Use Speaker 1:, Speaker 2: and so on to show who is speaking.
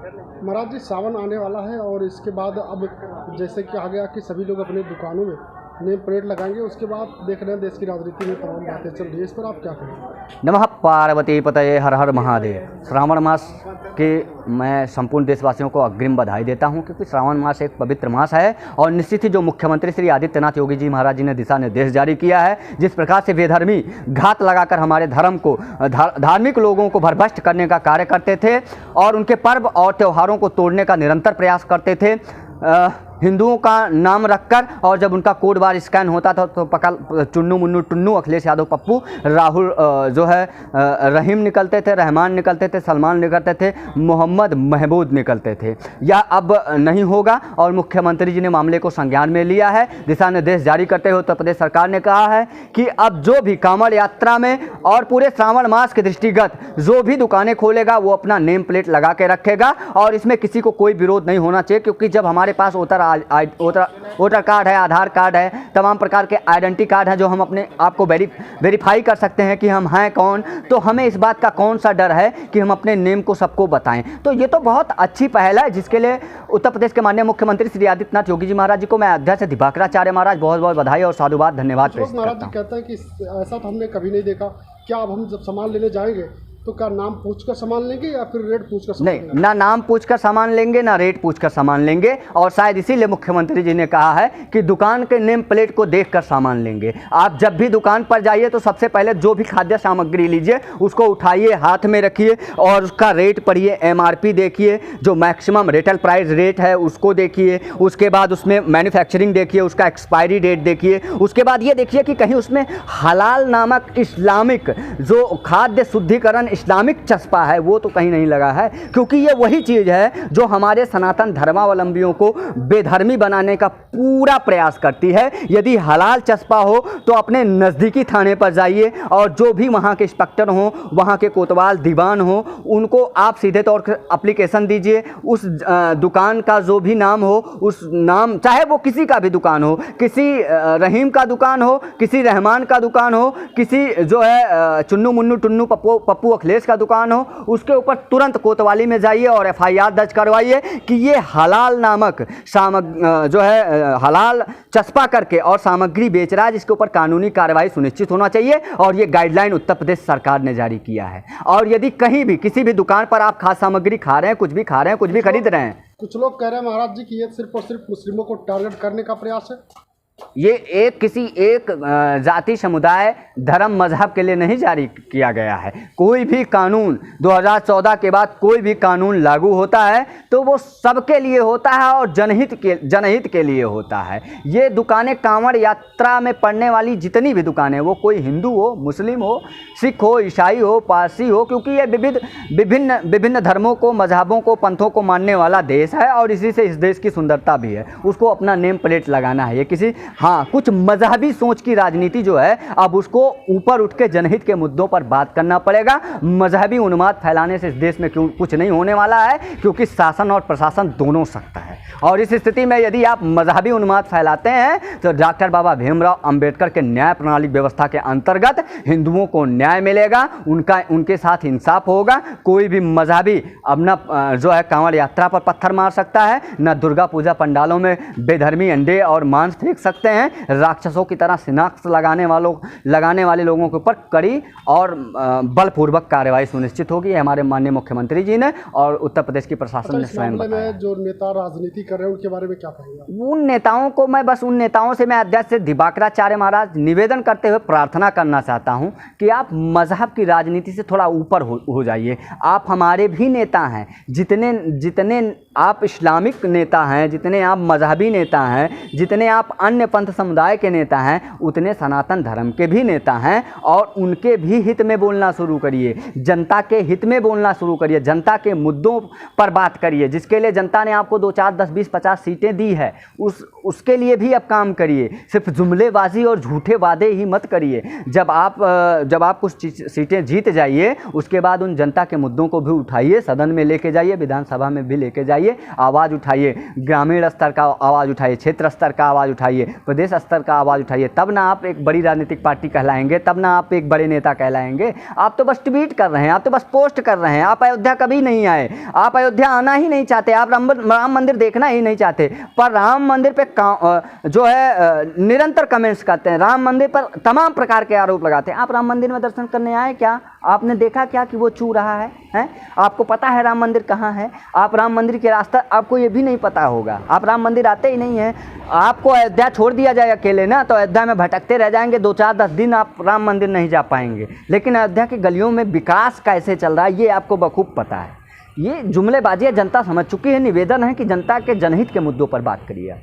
Speaker 1: महाराज जी, सावन आने वाला है और इसके बाद अब जैसे कि आ गया कि सभी लोग अपने दुकानों में नेम प्लेट लगाएंगे। उसके बाद देख रहे हैं देश की राजनीति में तमाम बातें चल रही है, इस पर आप क्या कहेंगे?
Speaker 2: नमः पार्वती पतये हर हर महादेव। श्रावण मास के मैं संपूर्ण देशवासियों को अग्रिम बधाई देता हूं, क्योंकि श्रावण मास एक पवित्र मास है और निश्चित ही जो मुख्यमंत्री श्री आदित्यनाथ योगी जी महाराज जी ने दिशा निर्देश जारी किया है, जिस प्रकार से बेधर्मी घात लगाकर हमारे धर्म को धार्मिक लोगों को भरभ्रष्ट करने का कार्य करते थे और उनके पर्व और त्योहारों को तोड़ने का निरंतर प्रयास करते थे, हिंदुओं का नाम रखकर, और जब उनका कोड बार स्कैन होता था तो पकड़ चुन्नू मुन्नू टुन्नू, अखिलेश यादव पप्पू, राहुल जो है रहीम निकलते थे, रहमान निकलते थे, सलमान निकलते थे, मोहम्मद महमूद निकलते थे। यह अब नहीं होगा और मुख्यमंत्री जी ने मामले को संज्ञान में लिया है। दिशा निर्देश जारी करते हुए उत्तर प्रदेश सरकार ने कहा है कि अब जो भी कांवड़ यात्रा में और पूरे श्रावण मास के दृष्टिगत जो भी दुकानें खोलेगा वो अपना नेम प्लेट लगा के रखेगा और इसमें किसी को कोई विरोध नहीं होना चाहिए, क्योंकि जब हमारे पास वोटर कार्ड है, आधार कार्ड है, तमाम प्रकार के आइडेंटिटी कार्ड हैं जो हम अपने आप को वेरीफाई कर सकते हैं कि हम हैं कौन, तो हमें इस बात का कौन सा डर है कि हम अपने नेम को सबको बताएं। तो ये तो बहुत अच्छी पहल है, जिसके लिए उत्तर प्रदेश के माननीय मुख्यमंत्री श्री आदित्यनाथ योगी जी महाराज जी को मैं अध्यक्ष दिवाकराचार्य महाराज बहुत बहुत बधाई और साधुवाद धन्यवाद पेश करता हूं।
Speaker 1: महाराज जी कहते हैं कि ऐसा तो हमने कभी नहीं देखा, क्या अब हम जब सामान लेने जाएंगे तो क्या नाम पूछकर सामान लेंगे या फिर रेट पूछकर सामान लेंगे?
Speaker 2: ना नाम पूछकर सामान लेंगे, ना रेट पूछकर सामान लेंगे, और शायद इसीलिए मुख्यमंत्री जी ने कहा है कि दुकान के नेम प्लेट को देखकर सामान लेंगे। आप जब भी दुकान पर जाइए तो सबसे पहले जो भी खाद्य सामग्री लीजिए उसको उठाइए, हाथ में रखिए और उसका रेट पढ़िए, MRP देखिए, जो मैक्सिमम रिटेल प्राइस रेट है उसको देखिए, उसके बाद उसमें मैन्युफैक्चरिंग देखिए, उसका एक्सपायरी डेट देखिए, उसके बाद ये देखिए कि कहीं उसमें हलाल नामक इस्लामिक जो खाद्य शुद्धिकरण इस्लामिक चस्पा है वो तो कहीं नहीं लगा है, क्योंकि ये वही चीज़ है जो हमारे सनातन धर्मावलंबियों को बेधर्मी बनाने का पूरा प्रयास करती है। यदि हलाल चस्पा हो तो अपने नज़दीकी थाने पर जाइए और जो भी वहाँ के इंस्पेक्टर हों, वहाँ के कोतवाल दीवान हों, उनको आप सीधे तौर पर एप्लीकेशन दीजिए। उस दुकान का जो भी नाम हो, उस नाम चाहे वो किसी का भी दुकान हो, किसी रहीम का दुकान हो, किसी रहमान का दुकान हो, किसी जो है चुन्नू मुन्नू टुन्नू पप्पू अखिलेश का दुकान हो, उसके ऊपर तुरंत कोतवाली में जाइए और FIR दर्ज करवाइए कि ये हलाल नामक जो है हलाल चस्पा करके और सामग्री बेच रहा है, जिसके ऊपर कानूनी कार्रवाई सुनिश्चित होना चाहिए। और ये गाइडलाइन उत्तर प्रदेश सरकार ने जारी किया है। और यदि कहीं भी किसी भी दुकान पर आप खाद्य सामग्री खा रहे हैं, कुछ भी खा रहे हैं, कुछ भी खरीद रहे हैं,
Speaker 1: कुछ लोग कह रहे हैं महाराज जी कि ये सिर्फ और सिर्फ मुस्लिमों को टारगेट करने का प्रयास है।
Speaker 2: ये किसी एक जाति समुदाय धर्म मजहब के लिए नहीं जारी किया गया है। कोई भी कानून 2014 के बाद कोई भी कानून लागू होता है तो वो सबके लिए होता है और जनहित के लिए होता है। ये दुकानें कांवड़ यात्रा में पड़ने वाली जितनी भी दुकानें, वो कोई हिंदू हो, मुस्लिम हो, सिख हो, ईसाई हो, पारसी हो, क्योंकि ये विभिन्न धर्मों को, मजहबों को, पंथों को मानने वाला देश है और इसी से इस देश की सुंदरता भी है। उसको अपना नेम प्लेट लगाना है। ये किसी कुछ मजहबी सोच की राजनीति जो है, अब उसको ऊपर उठ के जनहित के मुद्दों पर बात करना पड़ेगा। मजहबी उन्माद फैलाने से इस देश में कुछ नहीं होने वाला है, क्योंकि शासन और प्रशासन दोनों सख्त है। और इस स्थिति में यदि आप मजहबी उन्माद फैलाते हैं तो डॉक्टर बाबा भीमराव अंबेडकर के न्याय प्रणाली व्यवस्था के अंतर्गत हिंदुओं को न्याय मिलेगा, उनके साथ इंसाफ होगा। कोई भी मजहबी अपना जो है कांवड़ यात्रा पर पत्थर मार सकता है, न दुर्गा पूजा पंडालों में बेधर्मी अंडे और मांस फेंक सकते हैं। राक्षसों की तरह शिनाख्त लगाने वाले लोगों के ऊपर कड़ी और बलपूर्वक कार्रवाई सुनिश्चित होगी। हमारे माननीय मुख्यमंत्री जी ने और उत्तर प्रदेश की प्रशासन ने स्वयं बताया।
Speaker 1: जो नेता राजनीति कर रहे हैं उनके बारे में क्या कहेंगे?
Speaker 2: उन नेताओं को उन नेताओं से मैं अध्यक्ष दिवाकराचार्य महाराज निवेदन करते हुए प्रार्थना करना चाहता हूं कि आप मजहब की राजनीति से थोड़ा ऊपर हो जाइए। आप हमारे भी नेता हैं, जितने आप इस्लामिक नेता हैं, जितने आप मजहबी नेता हैं, जितने आप अन्य पंथ समुदाय के नेता हैं, उतने सनातन धर्म के भी नेता हैं और उनके भी हित में बोलना शुरू करिए। जनता के हित में बोलना शुरू करिए, जनता के मुद्दों पर बात करिए। जिसके लिए जनता ने आपको 2, 4, 10, 20, 50 सीटें दी है, उसके लिए भी अब काम करिए। सिर्फ जुमलेबाजी और झूठे वादे ही मत करिए। जब आप कुछ सीटें जीत जाइए, उसके बाद उन जनता के मुद्दों को भी उठाइए, सदन में लेके जाइए, विधानसभा में भी लेके जाइए, आवाज़ उठाइए, ग्रामीण स्तर का आवाज़ उठाइए, क्षेत्र स्तर का आवाज़ उठाइए, प्रदेश स्तर का आवाज़ उठाइए, तब ना आप एक बड़ी राजनीतिक पार्टी कहलाएंगे, तब ना आप एक बड़े नेता कहलाएंगे। आप तो बस ट्वीट कर रहे हैं, आप तो बस पोस्ट कर रहे हैं। आप अयोध्या कभी नहीं आए, आप अयोध्या आना ही नहीं चाहते, आप राम मंदिर देखना ही नहीं चाहते। पर राम मंदिर पे जो है निरंतर कमेंट्स करते हैं, राम मंदिर पर तमाम प्रकार के आरोप लगाते हैं। आप राम मंदिर में दर्शन करने आए क्या? आपने देखा क्या कि वो छू रहा है? हैं? आपको पता है राम मंदिर कहाँ है? आप राम मंदिर के रास्ता आपको ये भी नहीं पता होगा, आप राम मंदिर आते ही नहीं हैं। आपको अयोध्या छोड़ दिया जाए अकेले ना, तो अयोध्या में भटकते रह जाएंगे, 2-4-10 दिन आप राम मंदिर नहीं जा पाएंगे। लेकिन अयोध्या की गलियों में विकास कैसे चल रहा है ये आपको बखूब पता है। ये जुमलेबाजी जनता समझ चुकी है। निवेदन है कि जनता के जनहित के मुद्दों पर बात करिए।